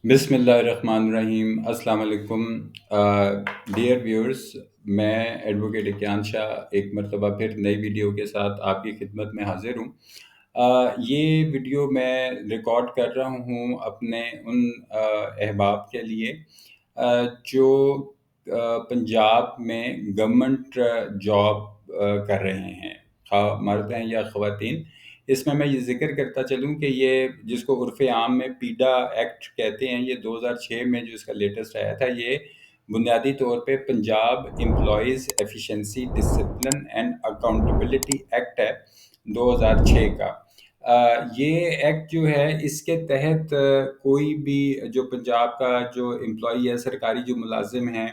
بسم اللہ الرحمن الرحیم۔ السلام علیکم ڈیئر ویورز، میں ایڈوکیٹ اکیان شاہ ایک مرتبہ پھر نئی ویڈیو کے ساتھ آپ کی خدمت میں حاضر ہوں۔ یہ ویڈیو میں ریکارڈ کر رہا ہوں اپنے ان احباب کے لیے جو پنجاب میں گورنمنٹ جاب کر رہے ہیں، خواہ مرد ہیں یا خواتین۔ اس میں یہ ذکر کرتا چلوں کہ یہ جس کو عرف عام میں پیڈا ایکٹ کہتے ہیں، یہ 2006 میں جو اس کا لیٹسٹ آیا تھا، یہ بنیادی طور پہ Punjab employees efficiency discipline and accountability act ہے 2006 کا۔ یہ ایکٹ جو ہے، اس کے تحت کوئی بھی جو پنجاب کا جو امپلائی ہے، سرکاری جو ملازم ہیں،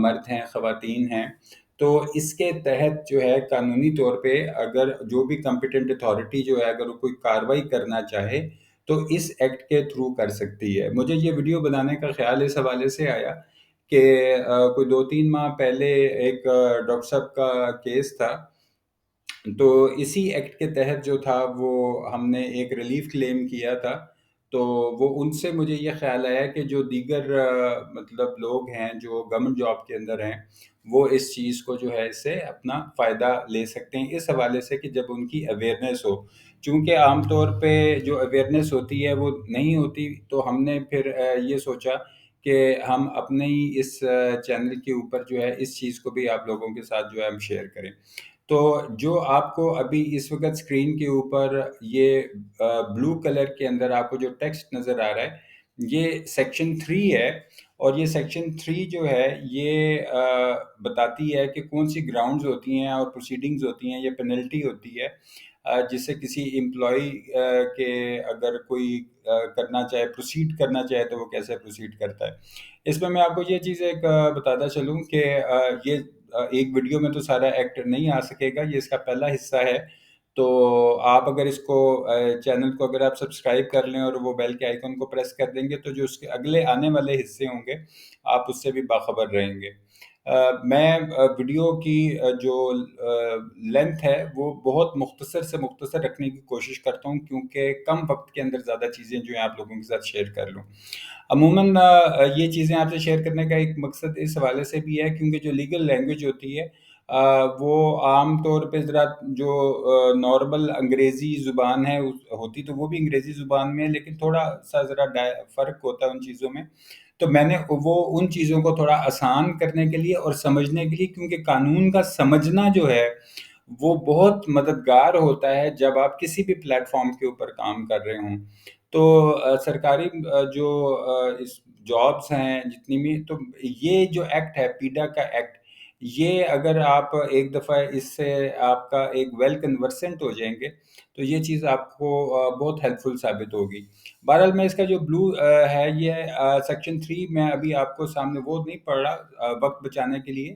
مرد ہیں خواتین ہیں، تو اس کے تحت جو ہے قانونی طور پہ اگر جو بھی کمپیٹنٹ اتھارٹی جو ہے اگر وہ کوئی کارروائی کرنا چاہے تو اس ایکٹ کے تھرو کر سکتی ہے۔ مجھے یہ ویڈیو بنانے کا خیال اس حوالے سے آیا کہ کوئی 2-3 ماہ پہلے ایک ڈاکٹر صاحب کا کیس تھا، تو اسی ایکٹ کے تحت جو تھا وہ ہم نے ایک ریلیف کلیم کیا تھا۔ تو وہ ان سے مجھے یہ خیال آیا کہ جو دیگر مطلب لوگ ہیں جو گورنمنٹ جاب کے اندر ہیں، وہ اس چیز کو جو ہے اس سے اپنا فائدہ لے سکتے ہیں، اس حوالے سے کہ جب ان کی اویئرنیس ہو۔ چونکہ عام طور پہ جو اویئرنیس ہوتی ہے وہ نہیں ہوتی، تو ہم نے پھر یہ سوچا کہ ہم اپنے ہی اس چینل کے اوپر جو ہے اس چیز کو بھی آپ لوگوں کے ساتھ جو ہے ہم شیئر کریں۔ تو جو آپ کو ابھی اس وقت اسکرین کے اوپر یہ بلو کلر کے اندر آپ کو جو ٹیکسٹ نظر آ رہا ہے، یہ سیکشن 3 ہے، اور یہ سیکشن 3 جو ہے یہ بتاتی ہے کہ کون سی گراؤنڈز ہوتی ہیں اور پروسیڈنگز ہوتی ہیں، یہ پینلٹی ہوتی ہے جس سے کسی امپلائی کے اگر کوئی کرنا چاہے، پروسیڈ کرنا چاہے، تو وہ کیسے پروسیڈ کرتا ہے۔ اس میں آپ کو یہ چیز ایک بتاتا چلوں کہ یہ ایک ویڈیو میں تو سارا ایکٹ نہیں آ سکے گا، یہ اس کا پہلا حصہ ہے۔ تو آپ اگر اس کو چینل کو اگر آپ سبسکرائب کر لیں اور وہ بیل کے آئیکن کو پریس کر دیں گے، تو جو اس کے اگلے آنے والے حصے ہوں گے آپ اس سے بھی باخبر رہیں گے۔ میں ویڈیو کی جو لینتھ ہے وہ بہت مختصر سے مختصر رکھنے کی کوشش کرتا ہوں، کیونکہ کم وقت کے اندر زیادہ چیزیں جو ہیں آپ لوگوں کے ساتھ شیئر کر لوں۔ عموماً یہ چیزیں آپ سے شیئر کرنے کا ایک مقصد اس حوالے سے بھی ہے کیونکہ جو لیگل لینگویج ہوتی ہے وہ عام طور پہ ذرا جو نارمل انگریزی زبان ہے ہوتی تو وہ بھی انگریزی زبان میں ہے، لیکن تھوڑا سا ذرا فرق ہوتا ہے ان چیزوں میں۔ تو میں نے وہ ان چیزوں کو تھوڑا آسان کرنے کے لیے اور سمجھنے کے لیے، کیونکہ قانون کا سمجھنا جو ہے وہ بہت مددگار ہوتا ہے جب آپ کسی بھی پلیٹ فارم کے اوپر کام کر رہے ہوں۔ تو سرکاری جو اس جابس ہیں جتنی بھی، تو یہ جو ایکٹ ہے پیڈا کا ایکٹ، یہ اگر آپ ایک دفعہ اس سے آپ کا ایک ویل کنورسنٹ ہو جائیں گے تو یہ چیز آپ کو بہت ہیلپ فل ثابت ہوگی۔ بہرحال میں اس کا جو بلو ہے یہ سیکشن 3 میں ابھی آپ کو سامنے وہ نہیں پڑھ رہا وقت بچانے کے لیے۔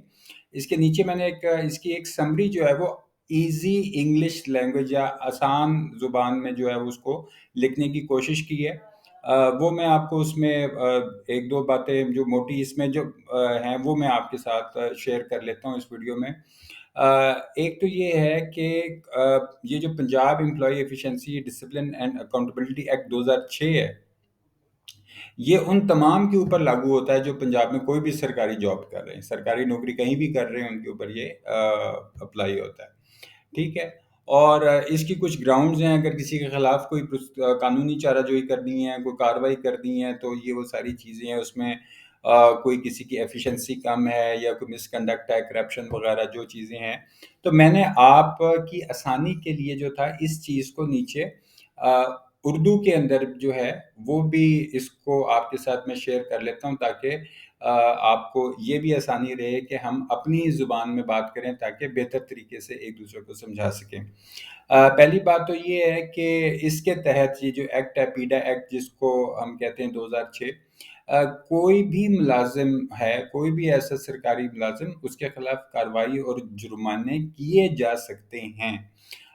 اس کے نیچے میں نے اس کی ایک سمری جو ہے وہ ایزی انگلش لینگویج یا آسان زبان میں جو ہے اس کو لکھنے کی کوشش کی ہے۔ وہ میں آپ کو اس میں ایک دو باتیں جو موٹی اس میں جو ہیں وہ میں آپ کے ساتھ شیئر کر لیتا ہوں اس ویڈیو میں۔ ایک تو یہ ہے کہ یہ جو Punjab employee efficiency discipline and accountability act 2006 ہے، یہ ان تمام کے اوپر لاگو ہوتا ہے جو پنجاب میں کوئی بھی سرکاری جاب کر رہے ہیں، سرکاری نوکری کہیں بھی کر رہے ہیں، ان کے اوپر یہ اپلائی ہوتا ہے۔ ٹھیک ہے، اور اس کی کچھ گراؤنڈز ہیں، اگر کسی کے خلاف کوئی قانونی چارہ جوئی کرنی ہے، کوئی کارروائی کرنی ہے، تو یہ وہ ساری چیزیں ہیں۔ اس میں کوئی کسی کی ایفیشنسی کم ہے یا کوئی مس کنڈکٹ ہے، کرپشن وغیرہ جو چیزیں ہیں، تو میں نے آپ کی آسانی کے لیے جو تھا اس چیز کو نیچے اردو کے اندر جو ہے وہ بھی اس کو آپ کے ساتھ میں شیئر کر لیتا ہوں، تاکہ آپ کو یہ بھی آسانی رہے کہ ہم اپنی زبان میں بات کریں تاکہ بہتر طریقے سے ایک دوسرے کو سمجھا سکیں۔ پہلی بات تو یہ ہے کہ اس کے تحت یہ جو ایکٹ ہے پیڈا ایکٹ جس کو ہم کہتے ہیں 2006، کوئی بھی ملازم ہے، کوئی بھی ایسا سرکاری ملازم، اس کے خلاف کارروائی اور جرمانے کیے جا سکتے ہیں۔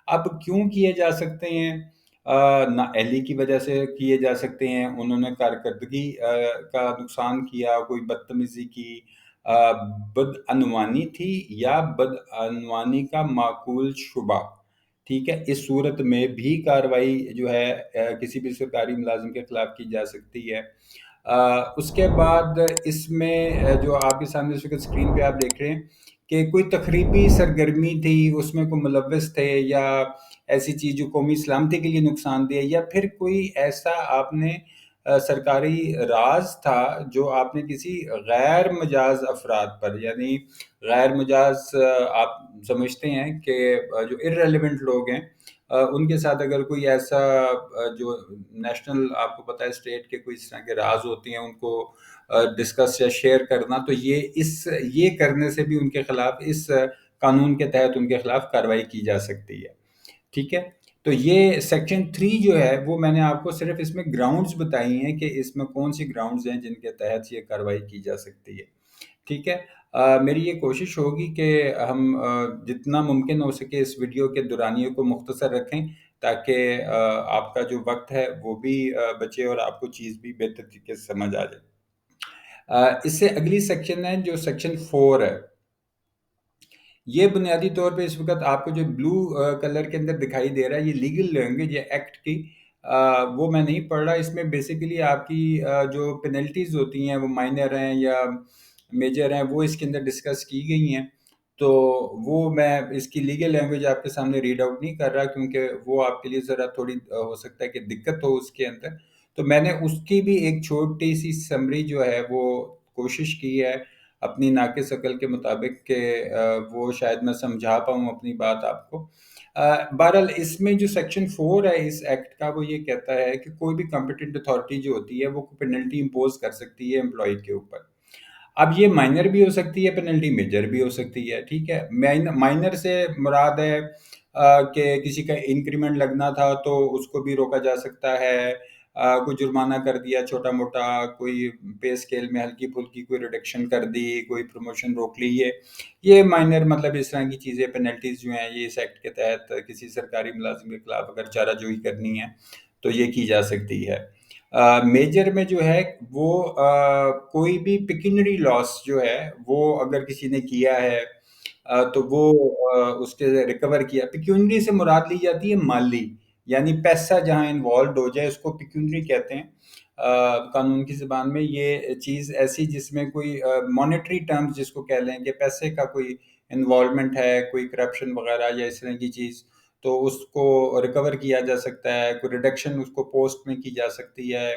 اب کیوں کیے جا سکتے ہیں؟ نااہلی کی وجہ سے کیے جا سکتے ہیں، انہوں نے کارکردگی کا نقصان کیا، کوئی بدتمیزی کی، بدعنوانی تھی یا بدعنوانی کا معقول شبہ، ٹھیک ہے، اس صورت میں بھی کارروائی جو ہے کسی بھی سرکاری ملازم کے خلاف کی جا سکتی ہے۔ اس کے بعد اس میں جو آپ کے سامنے اس وقت اسکرین پہ آپ دیکھ رہے ہیں کہ کوئی تخریبی سرگرمی تھی، اس میں کوئی ملوث تھے، یا ایسی چیز جو قومی سلامتی کے لیے نقصان دہ، یا پھر کوئی ایسا آپ نے سرکاری راز تھا جو آپ نے کسی غیر مجاز افراد پر، یعنی غیر مجاز آپ سمجھتے ہیں کہ جو ارریلیونٹ لوگ ہیں ان کے ساتھ اگر کوئی ایسا جو نیشنل، آپ کو پتہ ہے اسٹیٹ کے کوئی اس طرح کے راز ہوتے ہیں ان کو ڈسکس یا شیئر کرنا، تو یہ کرنے سے بھی ان کے خلاف اس قانون کے تحت ان کے خلاف کارروائی کی جا سکتی ہے۔ ٹھیک ہے، تو یہ سیکشن 3 جو ہے وہ میں نے آپ کو صرف اس میں گراؤنڈز بتائی ہیں کہ اس میں کون سی گراؤنڈز ہیں جن کے تحت یہ کارروائی کی جا سکتی ہے۔ ٹھیک ہے، میری یہ کوشش ہوگی کہ ہم جتنا ممکن ہو سکے اس ویڈیو کے دورانیے کو مختصر رکھیں، تاکہ آپ کا جو وقت ہے وہ بھی بچے اور آپ کو چیز بھی بہتر طریقے سے سمجھ آ جائے۔ اس سے اگلی سیکشن ہے جو سیکشن 4 ہے۔ یہ بنیادی طور پہ اس وقت آپ کو جو بلو کلر کے اندر دکھائی دے رہا ہے، یہ لیگل لینگویج ہے ایکٹ کی، وہ میں نہیں پڑھ رہا۔ اس میں بیسیکلی آپ کی جو پینلٹیز ہوتی ہیں وہ مائنر ہیں یا میجر ہیں، وہ اس کے اندر ڈسکس کی گئی ہیں، تو وہ میں اس کی لیگل لینگویج آپ کے سامنے ریڈ آؤٹ نہیں کر رہا، کیونکہ وہ آپ کے لیے ذرا تھوڑی ہو سکتا ہے کہ دقت ہو اس کے اندر، تو میں نے اس کی بھی ایک چھوٹی سی سمری جو ہے وہ کوشش کی ہے اپنی ناقص عقل کے مطابق کہ وہ شاید میں سمجھا پاؤں اپنی بات آپ کو۔ بہرحال اس میں جو سیکشن 4 ہے اس ایکٹ کا، وہ یہ کہتا ہے کہ کوئی بھی کمپیٹنٹ اتھارٹی جو ہوتی ہے وہ پینلٹی امپوز کر سکتی ہے امپلائی کے اوپر۔ اب یہ مائنر بھی ہو سکتی ہے پینلٹی، میجر بھی ہو سکتی ہے۔ ٹھیک ہے، مائنر سے مراد ہے کہ کسی کا انکریمنٹ لگنا تھا تو اس کو بھی روکا جا سکتا ہے، کوئی جرمانہ کر دیا چھوٹا موٹا، کوئی پے اسکیل میں ہلکی پھلکی کوئی ریڈکشن کر دی، کوئی پروموشن روک لی، یہ مائنر مطلب اس طرح کی چیزیں پینلٹیز جو ہیں یہ اس ایکٹ کے تحت کسی سرکاری ملازم کے خلاف اگر چارہ جوئی کرنی ہے تو یہ کی جا سکتی ہے۔ میجر میں جو ہے وہ کوئی بھی پیکنری لاس جو ہے وہ اگر کسی نے کیا ہے تو وہ اس کے ریکور کیا۔ پیکیونری سے مراد لی جاتی ہے مالی، یعنی پیسہ جہاں انوالوڈ ہو جائے اس کو پیکیونری کہتے ہیں قانون کی زبان میں۔ یہ چیز ایسی جس میں کوئی مانیٹری ٹرمز جس کو کہہ لیں کہ پیسے کا کوئی انوالومنٹ ہے، کوئی کرپشن وغیرہ یا اس طرح کی چیز، تو اس کو ریکور کیا جا سکتا ہے، کوئی ریڈکشن اس کو پوسٹ میں کی جا سکتی ہے،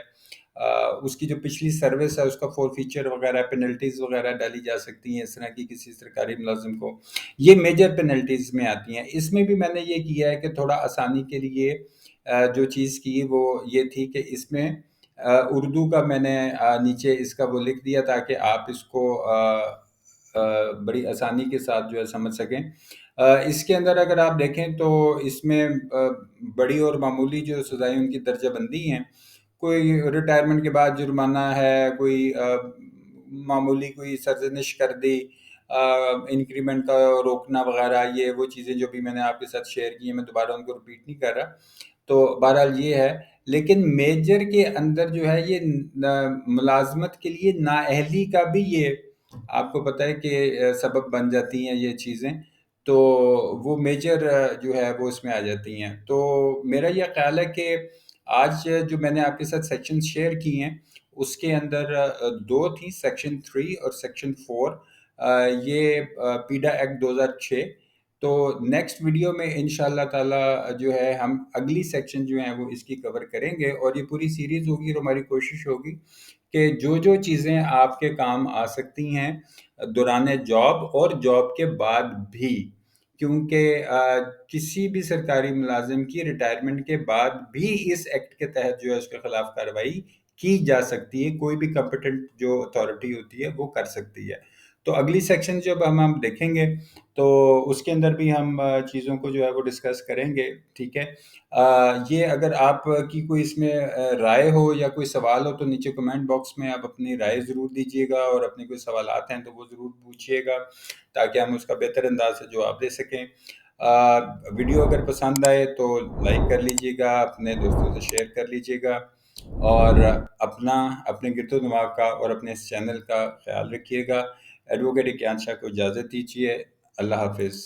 اس کی جو پچھلی سروس ہے اس کا فور فیچر وغیرہ پینلٹیز وغیرہ ڈالی جا سکتی ہیں اس طرح کی کسی سرکاری ملازم کو، یہ میجر پینلٹیز میں آتی ہیں۔ اس میں بھی میں نے یہ کیا ہے کہ تھوڑا آسانی کے لیے جو چیز کی وہ یہ تھی کہ اس میں اردو کا میں نے نیچے اس کا وہ لکھ دیا تاکہ آپ اس کو بڑی آسانی کے ساتھ جو ہے سمجھ سکیں۔ اس کے اندر اگر آپ دیکھیں تو اس میں بڑی اور معمولی جو سزائیں ان کی درجہ بندی ہیں، کوئی ریٹائرمنٹ کے بعد جرمانہ ہے، کوئی معمولی کوئی سرزنش کر دی، انکریمنٹ کا روکنا وغیرہ، یہ وہ چیزیں جو بھی میں نے آپ کے ساتھ شیئر کی ہیں، میں دوبارہ ان کو ریپیٹ نہیں کر رہا، تو بہرحال یہ ہے۔ لیکن میجر کے اندر جو ہے یہ ملازمت کے لیے نااہلی کا بھی یہ آپ کو پتہ ہے کہ سبب بن جاتی ہیں یہ چیزیں، تو وہ میجر جو ہے وہ اس میں آ جاتی ہیں۔ تو میرا یہ خیال ہے کہ آج جو میں نے آپ کے ساتھ سیکشن شیئر کی ہیں اس کے اندر دو تھیں، سیکشن 3 اور سیکشن 4، یہ پیڈا ایکٹ 2006۔ تو نیکسٹ ویڈیو میں انشاءاللہ تعالی جو ہے ہم اگلی سیکشن جو ہیں وہ اس کی کور کریں گے، اور یہ پوری سیریز ہوگی اور ہماری کوشش ہوگی کہ جو چیزیں آپ کے کام آ سکتی ہیں دوران جاب اور جاب کے بعد بھی، کیونکہ کسی بھی سرکاری ملازم کی ریٹائرمنٹ کے بعد بھی اس ایکٹ کے تحت جو ہے اس کے خلاف کارروائی کی جا سکتی ہے، کوئی بھی کمپیٹنٹ جو اتھارٹی ہوتی ہے وہ کر سکتی ہے۔ تو اگلی سیکشن جب ہم دیکھیں گے تو اس کے اندر بھی ہم چیزوں کو جو ہے وہ ڈسکس کریں گے۔ ٹھیک ہے، یہ اگر آپ کی کوئی اس میں رائے ہو یا کوئی سوال ہو تو نیچے کمنٹ باکس میں آپ اپنی رائے ضرور دیجیے گا، اور اپنے کوئی سوالات ہیں تو وہ ضرور پوچھیے گا تاکہ ہم اس کا بہتر انداز سے جواب دے سکیں۔ ویڈیو اگر پسند آئے تو لائک کر لیجیے گا، اپنے دوستوں سے شیئر کر لیجیے گا، اور اپنے گرد و دماغ کا اور اپنے اس چینل کا خیال رکھیے گا۔ ایڈوکیٹ اکیان شاہ کو اجازت دیجیے، اللہ حافظ۔